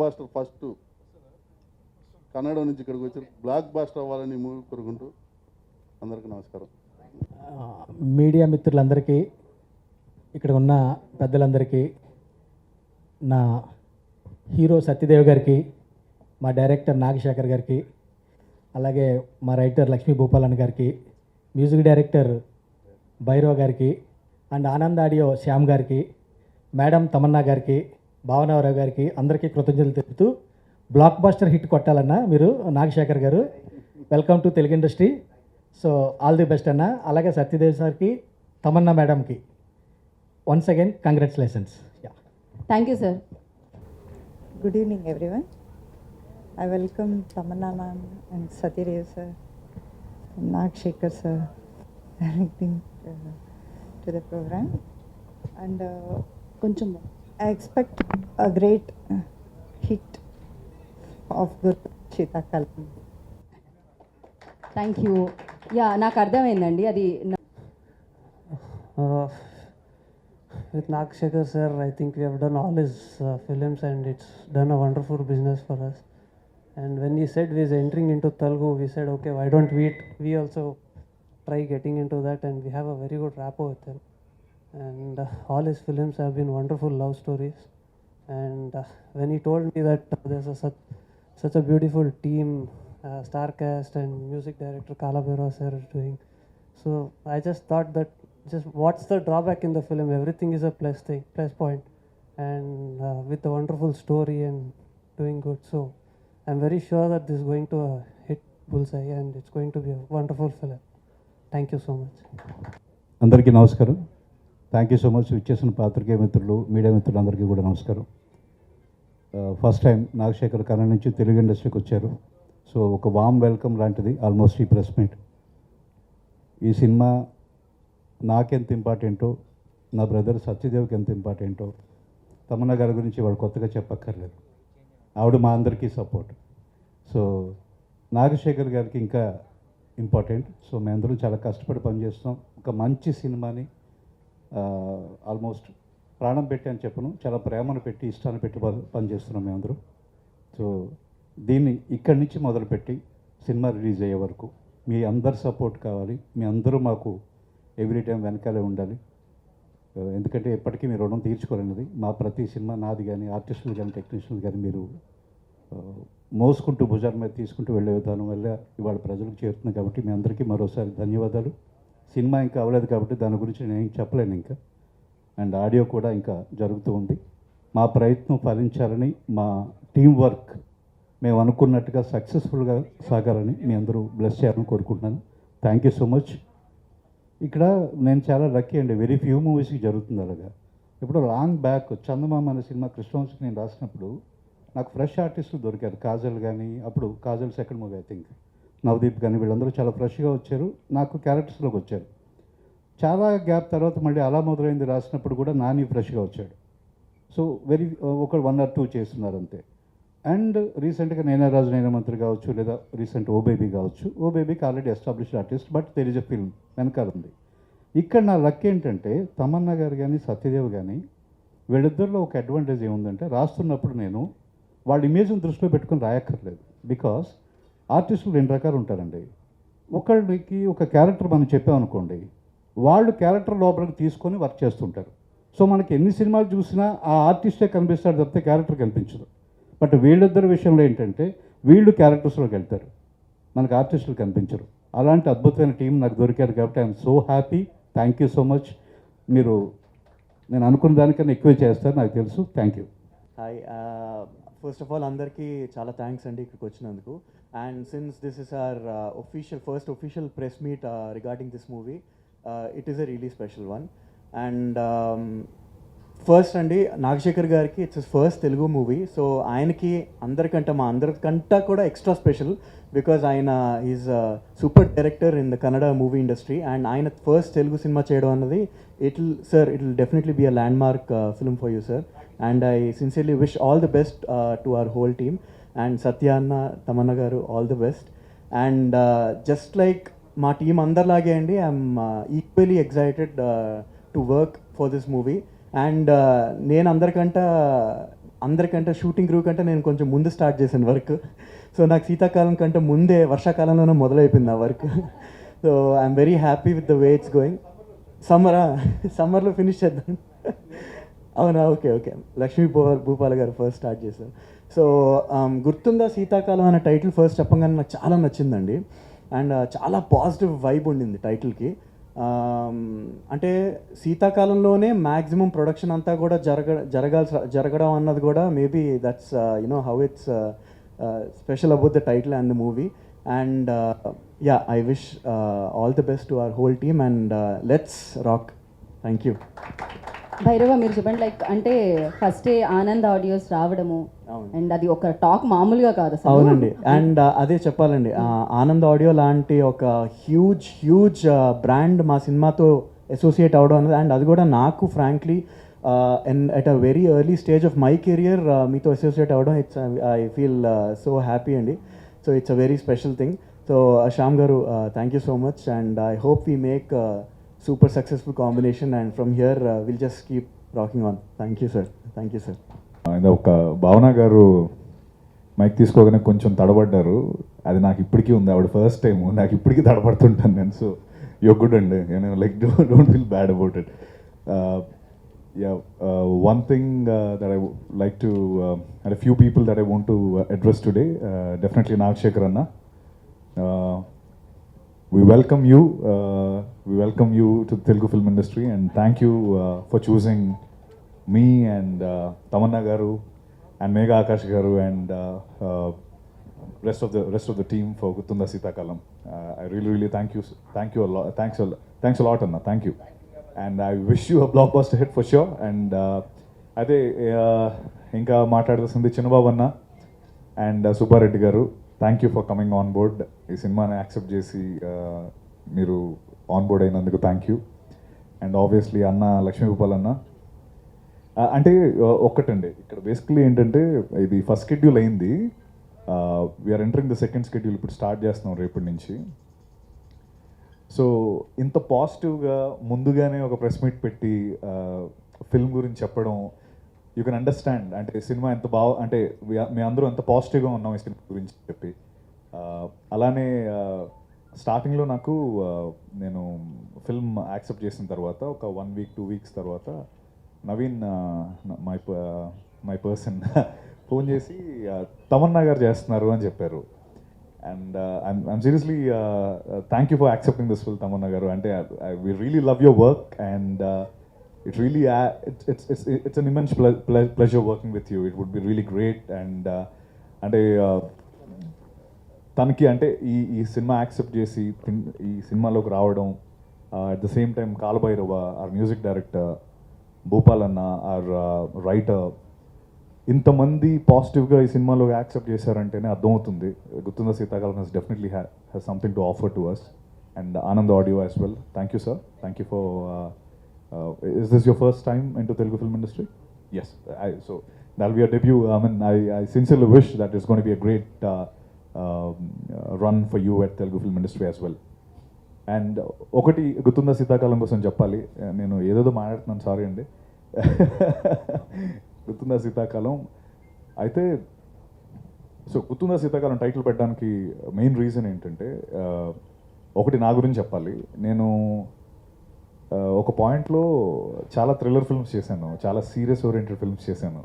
Buster first Kannada నుంచి ఇక్కడికి వచ్చి బ్లాక్ బాస్టర్ అవ్వాలని మూవీ కోరుకుంటూ అందరికీ నమస్కారం. మీడియా మిత్రులందరికీ, ఇక్కడ ఉన్న పెద్దలందరికీ, నా హీరో సత్యదేవ్ గారికి, మా డైరెక్టర్ నాగశేఖర్ గారికి, అలాగే మా రైటర్ లక్ష్మీ భూపాలన్ గారికి, మ్యూజిక్ డైరెక్టర్ భైరవ్ గారికి, అండ్ ఆనంద్ ఆడియో శ్యామ్ గారికి, మేడం తమన్నా గారికి, భావనారావు గారికి అందరికీ కృతజ్ఞతలు తెలుపుతూ, బ్లాక్ బాస్టర్ హిట్ కొట్టాలన్నా మీరు నాగశేఖర్ గారు. Welcome to Telugu industry. So all the best అన్న. అలాగే సత్యదేవ్ సార్కి, తమన్నా మేడంకి once again congratulations. Thank you sir. Good evening, everyone. I welcome Tamanna ma'am and Satyadev sir and Nag Shekhar sir directing to the program. And కొంచెం I expect a great hit of Good Chita Kalam. Thank you. Yeah, నాకు అర్థమైందండి. అది With Nag Shekhar sir, I think we have done all his films and it's done a wonderful business for us. And when he said we is entering into Telugu, we said, okay, why don't we also try getting into that, and we have a very good rapport with him. And all his films have been wonderful love stories. And when he told me that there's such a beautiful team, star cast and music director Kala Bhairav sir is doing, so I just thought that just what's the drawback in the film? Everything is a plus point, and with a wonderful story and doing good. So I'm very sure that this is going to hit bullseye and it's going to be a wonderful film. Thank you so much. అందరికీ నమస్కారం. Thank you so much. ఇచ్చేసిన పాత్రికేయ మిత్రులు, media మిత్రులందరికీ కూడా నమస్కారం. First time Nagasekhar Kannada నుంచి తెలుగు ఇండస్ట్రీకి వచ్చారు. సో ఒక వామ్ వెల్కమ్ లాంటిది ఆల్మోస్ట్ ఈ ప్రెస్ మీట్. ఈ సినిమా నాకెంత ఇంపార్టెంటో, నా బ్రదర్ సత్యదేవ్కి ఎంత ఇంపార్టెంటో తమన్నా గారి గురించి వాడు కొత్తగా చెప్పక్కర్లేదు. ఆవిడ మా అందరికీ సపోర్ట్. సో నాగశేఖర్ గారికి ఇంకా ఇంపార్టెంట్. సో మేమందరం చాలా కష్టపడి పనిచేస్తున్నాం. ఒక మంచి సినిమాని ఆల్మోస్ట్ ప్రాణం పెట్టి అని చెప్పను, చాలా ప్రేమను పెట్టి, ఇష్టాన్ని పెట్టి పనిచేస్తున్నాం మేమందరం. సో దీన్ని ఇక్కడి నుంచి మొదలుపెట్టి సినిమా రిలీజ్ అయ్యే వరకు మీ అందరి సపోర్ట్ కావాలి. మీ అందరూ మాకు ఎవ్రీ టైం వెనకాలే ఉండాలి. ఎందుకంటే ఎప్పటికీ మీ రుణం తీర్చుకోలేనిది. మా ప్రతి సినిమా నాది కానీ, ఆర్టిస్టులు కానీ, టెక్నీషియన్లు కానీ మీరు మోసుకుంటూ భుజాల మీద తీసుకుంటూ వెళ్ళే విధానం వల్ల ఇవాళ ప్రజలకు చేరుతుంది. కాబట్టి మీ అందరికీ మరోసారి ధన్యవాదాలు. సినిమా ఇంకా అవ్వలేదు కాబట్టి దాని గురించి నేను ఏం చెప్పలేను ఇంకా. అండ్ ఆడియో కూడా ఇంకా జరుగుతూ ఉంది. మా ప్రయత్నం ఫలించాలని, మా టీం వర్క్ మేము అనుకున్నట్టుగా సక్సెస్ఫుల్గా సాగాలని మీ అందరూ బ్లెస్ చేయాలని కోరుకుంటున్నాను. Thank you so much. ఇక్కడ నేను చాలా లక్కీ అండి. వెరీ ఫ్యూ మూవీస్కి జరుగుతుంది అలాగా. ఇప్పుడు లాంగ్ బ్యాక్ చందమామ అనే సినిమా కృష్ణవంశీకి నేను రాసినప్పుడు నాకు ఫ్రెష్ ఆర్టిస్టులు దొరికారు. కాజల్ కానీ, అప్పుడు Kajal second movie I think, Navdeep కానీ, వీళ్ళందరూ చాలా ఫ్రెష్గా వచ్చారు. నాకు క్యారెక్టర్స్లోకి వచ్చారు. చాలా గ్యాప్ తర్వాత మళ్ళీ అలా మొదలైంది రాసినప్పుడు కూడా నాని ఫ్రెష్గా వచ్చాడు. సో వెరీ ఒక 1 or 2 చేస్తున్నారు అంతే. అండ్ రీసెంట్గా నేనే రాజు నేనే మంత్రి కావచ్చు, లేదా రీసెంట్ ఓ బేబీ కావచ్చు. ఓ బేబీకి already established artist, but there is a film వెనకాల ఉంది. ఇక్కడ నా లక్ ఏంటంటే తమన్నా గారు కానీ, సత్యదేవ్ కానీ, వీళ్ళిద్దరిలో ఒక అడ్వాంటేజ్ ఏముందంటే రాస్తున్నప్పుడు నేను వాళ్ళ ఇమేజ్ని దృష్టిలో పెట్టుకుని రాయక్కర్లేదు. బికాస్ ఆర్టిస్టులు 2 రకాలు ఉంటారండి. ఒకళ్ళకి ఒక క్యారెక్టర్ మనం చెప్పామనుకోండి, వాళ్ళు క్యారెక్టర్ లోపలికి తీసుకొని వర్క్ చేస్తుంటారు. సో మనకి ఎన్ని సినిమాలు చూసినా ఆ ఆర్టిస్టే కనిపిస్తాడు తప్పితే క్యారెక్టర్ కనిపించదు. బట్ వీళ్ళిద్దరి విషయంలో ఏంటంటే వీళ్ళు క్యారెక్టర్స్లోకి వెళ్తారు, మనకు ఆర్టిస్టులు కనిపించరు. అలాంటి అద్భుతమైన టీం నాకు దొరికారు కాబట్టి I'm so happy. Thank you so much. మీరు నేను అనుకున్న దానికన్నా ఎక్కువే చేస్తారు నాకు తెలుసు. Thank you. Hi, first of all అందరికీ చాలా థ్యాంక్స్ అండి ఇక్కడికి వచ్చినందుకు. And since this is our first official press meet regarding this movie, it is a really special one. And first అండి నాగశేఖర్ గారికి it's his first Telugu movie. So ఆయనకి మా అందరికంటా కూడా ఎక్స్ట్రా స్పెషల్ బికాజ్ ఆయన is super director in the Kannada movie industry. And ఆయన first Telugu సినిమా చేయడం అన్నది it will definitely be a landmark film for you sir. And I sincerely wish all the best to our whole team. And Satya అన్న, Tamannaah garu, all the best. And just like మా team అందరిలాగే అండి, I'm equally excited to work for this movie. And నేను అందరికంటే అందరికంటే shooting crew కంటే నేను కొంచెం ముందు స్టార్ట్ చేశాను వర్క్. సో నాకు శీతాకాలం కంటే ముందే వర్షాకాలంలోనే మొదలైపోయింది ఆ work. So I'm very happy with the way it's going. సమ్మర్లో ఫినిష్ చేద్దాం. అవునా, ఓకే ఓకే. లక్ష్మీ భూపాల గారు ఫస్ట్ స్టార్ట్ చేశారు. సో గుర్తుందా శీతాకాలం అనే టైటిల్ ఫస్ట్ చెప్పగానే నాకు చాలా నచ్చిందండి. అండ్ చాలా పాజిటివ్ వైబ్ ఉండింది టైటిల్కి. అంటే శీతాకాలంలోనే మ్యాక్సిమం ప్రొడక్షన్ అంతా కూడా జరగడం అన్నది కూడా maybe that's you know how it's special about the title and the movie. And yeah, I wish all the best to our whole team and let's rock. Thank you. Bhairava మీరు చెప్పండి, like అంటే first Anand audios రావడము అవును. And అది ఒక talk మామూలుగా కాదు అసలు. అవునండి. అండ్ అదే చెప్పాలండి, ఆనంద్ ఆడియో లాంటి ఒక హ్యూజ్ బ్రాండ్ మా సినిమాతో అసోసియేట్ అవడం అనేది, అండ్ అది కూడా నాకు frankly and at a very early stage of my career మీతో అసోసియేట్ అవ్వడం, it's I feel so happy అండి. So it's a very special thing. So Shyam garu, thank you so much and I hope we make super successful combination and from here will just keep rocking on. Thank you sir. Thank you sir. ఒక భావన గారు mic తీసుకోగానే కొంచెం తడబడ్డారు. అది నాకు ఇప్పటికీ ఉంది. ఆవిడ first time, నాకు ఇప్పటికీ తడబడుతుంటాను నేను. సో యూ గుడ్ అండి, నేను like don't feel bad about it. One thing that I like to and few people that I want to address today, definitely Nagasekhar అన్న. We welcome you to the Telugu film industry and thank you for choosing me and Tamanna garu and Megha Akash garu and rest of the team for Guttunda Seethakalam. I really thank you a lot. Thanks a lot Anna. Thank you. And I wish you a blockbuster hit for sure. And ade inka maatladusindi Chinnababu Anna and Subbareddy garu. Thank you for coming on board. ఈ సినిమాని accept చేసి మీరు on board అయినందుకు thank you. And obviously అన్న లక్ష్మీ భూపాల్ అన్న అంటే ఒక్కటండి, ఇక్కడ basically ఏంటంటే ఇది ఫస్ట్ షెడ్యూల్ అయింది, we're entering the second schedule, ఇప్పుడు స్టార్ట్ చేస్తున్నాం రేపటి నుంచి. సో ఇంత పాజిటివ్గా ముందుగానే ఒక ప్రెస్ మీట్ పెట్టి ఫిల్మ్ గురించి చెప్పడం, యూ కెన్ అండర్స్టాండ్ అంటే సినిమా ఎంత బాగా, అంటే మేము అందరూ ఎంత పాజిటివ్గా ఉన్నాం ఈ సినిమా గురించి చెప్పి. అలానే స్టార్టింగ్లో నాకు నేను ఫిల్మ్ యాక్సెప్ట్ చేసిన తర్వాత ఒక 1 వీక్ 2 వీక్స్ తర్వాత నవీన్ మై పర్సన్ ఫోన్ చేసి తమన్నా గారు చేస్తున్నారు అని చెప్పారు. And I'm seriously thank you for accepting this film Tamannaah గారు. అంటే we really love your work and it really it's an immense pleasure working with you. It would be really great and అంటే తనకి అంటే ఈ సినిమా యాక్సెప్ట్ చేసి ఈ సినిమాలోకి రావడం, at the same time Kaalabhairava are music director, Bhupal అన్న ఆర్ రైటర్, ఇంతమంది పాజిటివ్గా ఈ సినిమాలో యాక్సెప్ట్ చేశారంటేనే అర్థమవుతుంది గుర్తుందా శీతాకాలం has definitely has something to offer to us. And Anand Audio as well. Thank you sir. Thank you for is this your first time into Telugu film industry? Yes. So that'll be a debut. I mean, I sincerely wish that it's going to be a great run for you at Telugu film industry as well. And ఒకటి గుర్తుందా శీతాకాలం కోసం చెప్పాలి, నేను ఏదేదో మాట్లాడుతున్నాను, sorry అండి. గుర్తుందా శీతాకాలం అయితే, సో గుర్తుందా శీతాకాలం టైటిల్ పెట్టడానికి మెయిన్ రీజన్ ఏంటంటే, ఒకటి నా గురించి చెప్పాలి. నేను ఒక పాయింట్లో చాలా థ్రిల్లర్ ఫిల్మ్స్ చేశాను, చాలా సీరియస్ ఓరియంటెడ్ ఫిల్మ్స్ చేశాను.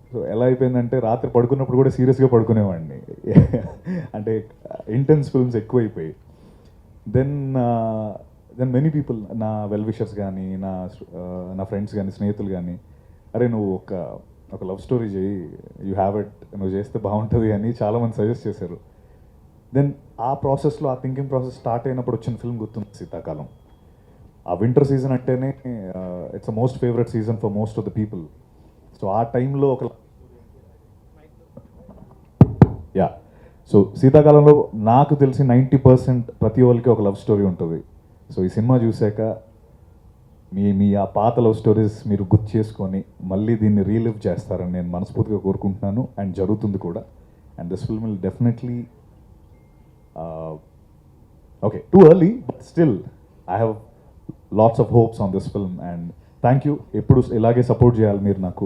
సో ఎలా అయిపోయిందంటే రాత్రి పడుకున్నప్పుడు కూడా సీరియస్గా పడుకునేవాడిని. అంటే ఇంటెన్స్ ఫిల్మ్స్ ఎక్కువైపోయి. దెన్ మెనీ పీపుల్, నా వెల్ విషర్స్ కానీ, నా ఫ్రెండ్స్ కానీ, స్నేహితులు కానీ, అరే నువ్వు ఒక లవ్ స్టోరీ చేయి, యూ హ్యావ్ ఇట్, నువ్వు చేస్తే బాగుంటుంది అని చాలామంది సజెస్ట్ చేశారు. దెన్ ఆ ప్రాసెస్లో, ఆ థింకింగ్ ప్రాసెస్ స్టార్ట్ అయినప్పుడు వచ్చిన ఫిల్మ్ గుర్తుంది శీతాకాలం. ఆ వింటర్ సీజన్ అంటేనే it's a most favourite season for most of the people. So ఆ టైంలో సో శీతాకాలంలో నాకు తెలిసి 90% ప్రతి వాళ్ళకి ఒక లవ్ స్టోరీ ఉంటుంది. సో ఈ సినిమా చూశాక మీ ఆ పాత లవ్ స్టోరీస్ మీరు గుర్తు చేసుకొని మళ్ళీ దీన్ని రీలివ్ చేస్తారని నేను మనస్ఫూర్తిగా కోరుకుంటున్నాను. అండ్ జరుగుతుంది కూడా. And this film will definitely okay too early but still I have lots of hopes on this film. And thank you. ఎప్పుడు ఇలాగే సపోర్ట్ చేయాలి మీరు నాకు.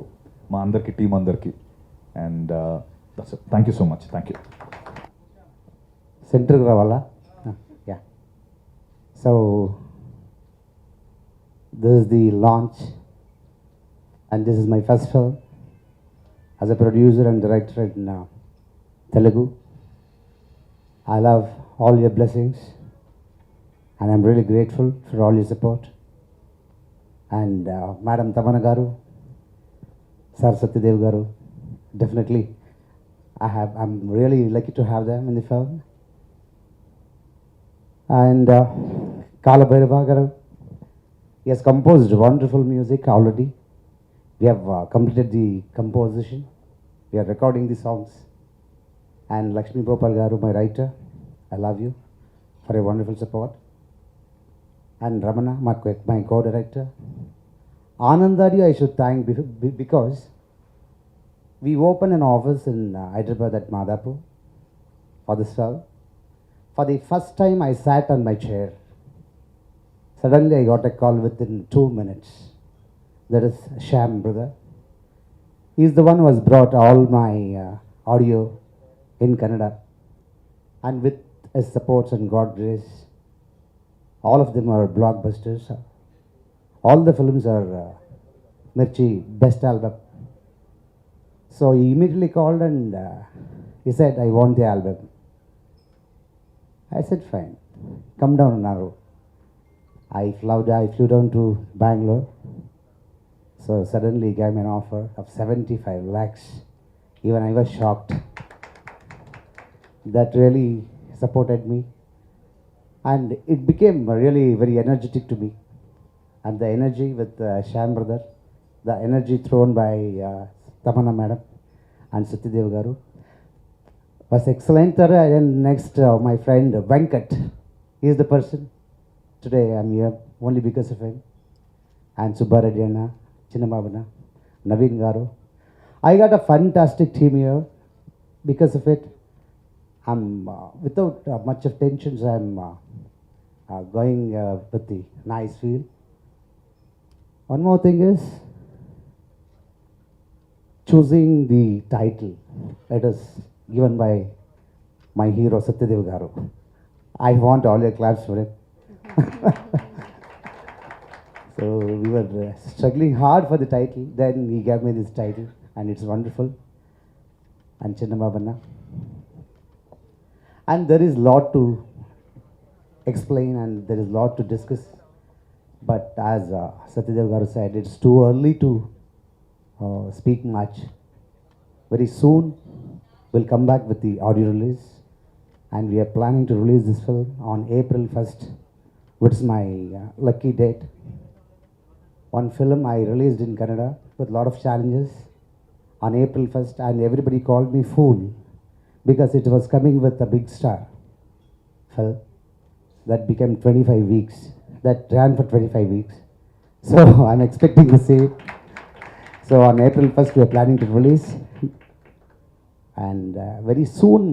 మా అందరికి టీం అందరికి and that's it. Thank you so much. Thank you. సెంటర్కి రావాలా? Yeah. So this is the launch and this is my first film as a producer and director in Telugu. I love all your blessings and I'm really grateful for all your support. And Madam Tamanna Garu, Sir Satyadev Garu, definitely I'm really lucky to have them in the film. And Kala Bhairava Garu, he has composed wonderful music already. We have completed the composition. We are recording the songs. And Lakshmi Gopal Garu, my writer, I love you for your wonderful support. And Ramana, my co-director. Anandari, I should thank because we opened an office in Hyderabad at Madhapur for this film. For the first time, I sat on my chair. Suddenly, I got a call within 2 minutes. That is Sham, brother. He is the one who has brought all my audio in Kannada. And with his supports and God's grace, all of them are blockbusters. All the films are Mirchi best album. So he immediately called and he said, I want the album. I said, fine, come down on Naru. I flew down to Bangalore. So suddenly he gave me an offer of 75 lakhs. Even I was shocked. That really supported me. And it became really very energetic to me. And the energy with Sham brother, the energy thrown by Tamanna madam and Satyadev Garu was excellent. And next, my friend Venkat, he is the person. Today I'm here only because of him. And Subbareddy Anna, Chinnababana, Naveen Garu. I got a fantastic team here. Because of it, I'm without much of tensions. I'm going with the nice feel. One more thing is choosing the title. It is given by my hero Satyadev Garu. I want all your claps for him. So we were struggling hard for the title. Then he gave me this title, and it's wonderful. And Chinnababana. And there is lot to explain, and there is lot to discuss. But as Satyadev Garu said, it's too early to speak much. Very soon, we'll come back with the audio release, and we are planning to release this film on April 1st, which is my lucky date. One film I released in Kannada with a lot of challenges on April 1st, and everybody called me fool because it was coming with a big star film that became 25 weeks. That ran for 25 weeks. So I'm expecting the same. So on April 1st, we are planning to release. And very soon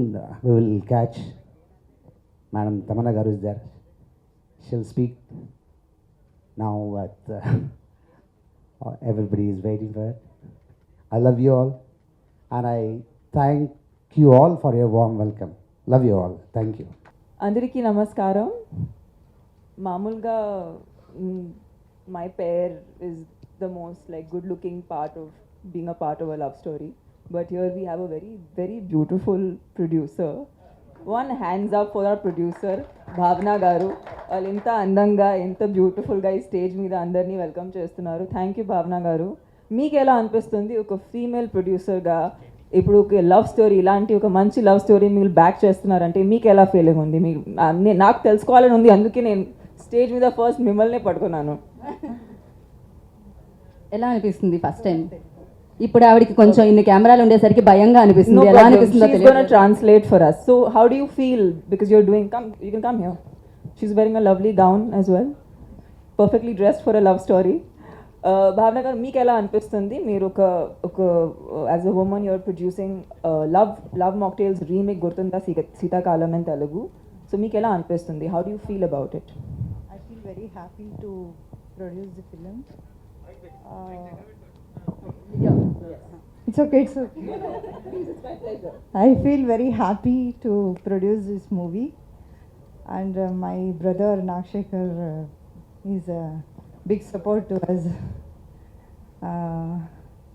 we will catch Madam Tamanna Garu is there. She'll speak now at everybody is waiting for it. I love you all, and I thank you all for your warm welcome. Love you all. Thank you. అందరికీ నమస్కారం. మామూలుగా my pair is the most like good looking part of being a part of a love story, but here we have a very very beautiful producer. One hands up for our producer Bhavna Garu. వాళ్ళు ఎంత అందంగా ఎంత బ్యూటిఫుల్గా ఈ stage మీద అందరినీ welcome చేస్తున్నారు. Thank you భావన గారు. మీకు ఎలా అనిపిస్తుంది ఒక ఫీమేల్ ప్రొడ్యూసర్గా ఇప్పుడు ఒక లవ్ స్టోరీ ఇలాంటి ఒక మంచి లవ్ స్టోరీ మీరు బ్యాక్ చేస్తున్నారంటే మీకు ఎలా ఫీలింగ్ ఉంది? మీకు నాకు తెలుసుకోవాలని ఉంది, అందుకే నేను స్టేజ్ మీద ఫస్ట్ మిమ్మల్ని పట్టుకున్నాను. ఎలా అనిపిస్తుంది ఫస్ట్ టైం? ఇప్పుడు ఆవిడకి కొంచెం ఇన్ని కెమెరాలు ఉండేసరికి భయంగా అనిపిస్తుంది. ఎలా అనిపిస్తుందో తెలియదు. Translate for us. So how do you feel because you're doing you can come here. She's wearing a lovely gown as well. Perfectly dressed for a love story. భావన గారు మీకు ఎలా అనిపిస్తుంది? మీరు ఒక as a woman you're producing love mocktails remake Gurthunda Seethakalam in Telugu. So మీకు ఎలా అనిపిస్తుంది? How do you feel about it? I feel very happy to produce the film. It's okay, it's okay. I feel very happy to produce this movie, and my brother Nakshekar is a big support to us.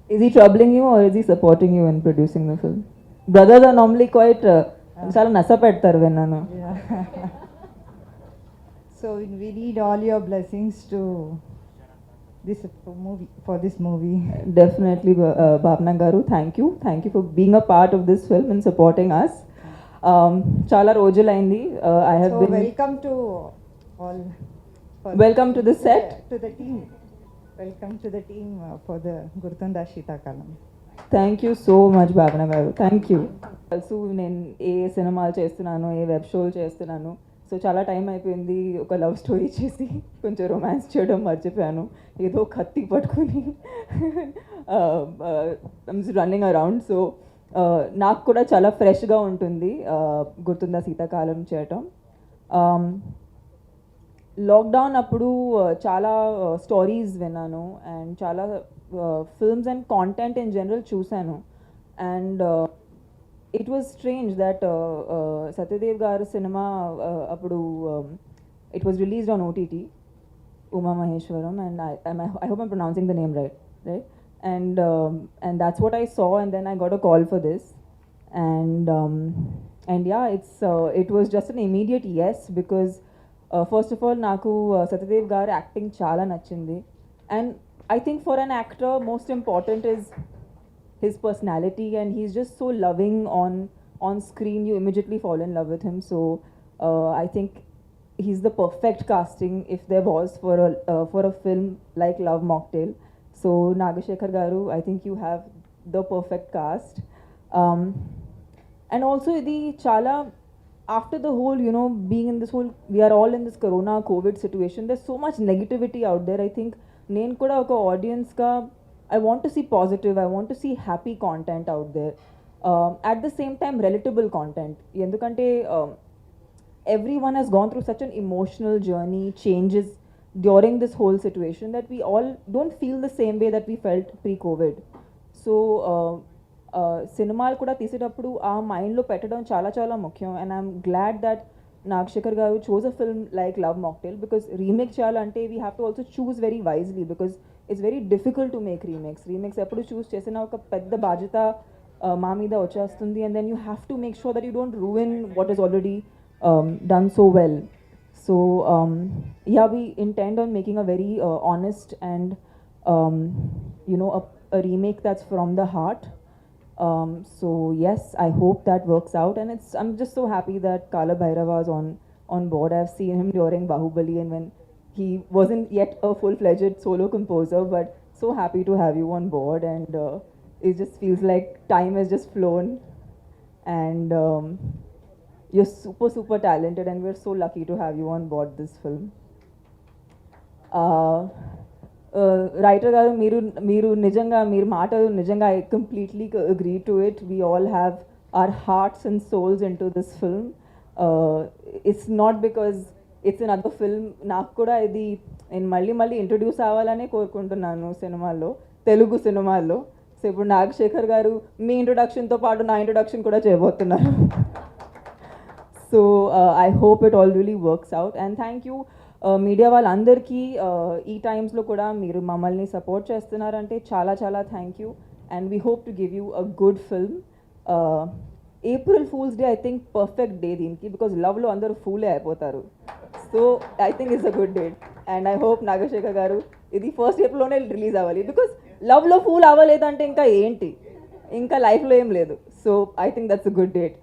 Is he troubling you or is he supporting you in producing the film? Brothers are normally quite చాలా నస పెడతారు విన్నాను. So we need all your blessings to for this movie. Definitely, Bhavna Garu, thank you for being a part of this film and supporting us. చాలా రోజులైంది. I have So been welcome to all. Welcome to the set. To the team. Welcome to the team for the Gurtunda Shitakalam. Thank you so much భావన గారు, thank you. తెలుసు నేను ఏ సినిమాలు చేస్తున్నాను, ఏ web షోలు చేస్తున్నాను. సో చాలా టైం అయిపోయింది ఒక లవ్ స్టోరీ చేసి కొంచెం రొమాన్స్ చేయడం మర్చిపోయాను. ఏదో కత్తి పట్టుకుని రన్నింగ్ అరౌండ్. సో నాకు కూడా చాలా ఫ్రెష్గా ఉంటుంది గుర్తుందా శీతాకాలం చేయటం. లాక్డౌన్ అప్పుడు చాలా స్టోరీస్ విన్నాను అండ్ చాలా films and content in general చూశాను. And it was strange that Satyadev garu సినిమా అప్పుడు it was released on OTT, Uma Maheshwaram, and I hope I'm pronouncing the name right? And that's what I saw, and then I got a call for this, and yeah, it was just an immediate yes, because first of all naku Satyadev gar acting chala nachindi, and I think for an actor most important is his personality, and he's just so loving on screen. You immediately fall in love with him. So I think he's the perfect casting if there was for a film like Love Mocktail. So Nagashekar Garu, I think you have the perfect cast. And also idi chala, after the whole, being in this whole, we are all in this corona COVID situation, there's so much negativity out there. I think nen kuda oka audience ka, I want to see positive, I want to see happy content out there. At the same time relatable content, endukante everyone has gone through such an emotional journey, changes during this whole situation, that we all don't feel the same way that we felt pre-COVID. So సినిమాలు కూడా తీసేటప్పుడు ఆ మైండ్లో పెట్టడం చాలా చాలా ముఖ్యం. And I'm glad that Nagashekar garu chose a film like Love Mocktail, because remake చేయాలంటే we have to also choose very wisely, because it's very difficult to make remakes ఎప్పుడు చూస్ చేసిన ఒక పెద్ద బాధ్యత మా మీద వచ్చేస్తుంది. And then you have to make sure that you don't ruin what is already done so well. So yeah, we intend on making a very honest and a remake that's from the heart. So yes, I hope that works out, and I'm just so happy that Kala Bhairava is on board. I've seen him during Bahubali, and when he wasn't yet a full-fledged solo composer, but so happy to have you on board, and it just feels like time has just flown, and you're super talented, and we're so lucky to have you on board this film. Writer garu, మీరు నిజంగా మీరు మాటలు నిజంగా I completely agree to it. We all have our hearts and souls into this film. It's not because it's another film. నాకు కూడా ఇది నేను మళ్ళీ ఇంట్రడ్యూస్ అవ్వాలనే కోరుకుంటున్నాను సినిమాల్లో, తెలుగు సినిమాల్లో. సో ఇప్పుడు నాగశేఖర్ గారు మీ ఇంట్రొడక్షన్తో పాటు నా ఇంట్రొడక్షన్ కూడా చేయబోతున్నారు. So I hope it all really works out, and thank you media వాళ్ళందరికీ ఈ టైమ్స్లో కూడా మీరు మమ్మల్ని సపోర్ట్ చేస్తున్నారంటే చాలా చాలా thank you, and we hope to give you a good film. April Fool's Day, I think perfect day దీనికి, బికాజ్ లవ్లో అందరూ ఫూలే అయిపోతారు. So I think it's a good date, and I hope Nagasekhar గారు ఇది ఫస్ట్ ఏప్రిల్లోనే రిలీజ్ అవ్వాలి, because లవ్లో pool అవ్వలేదంటే ఇంకా ఏంటి, ఇంకా లైఫ్లో ఏం లేదు. So I think that's a good date.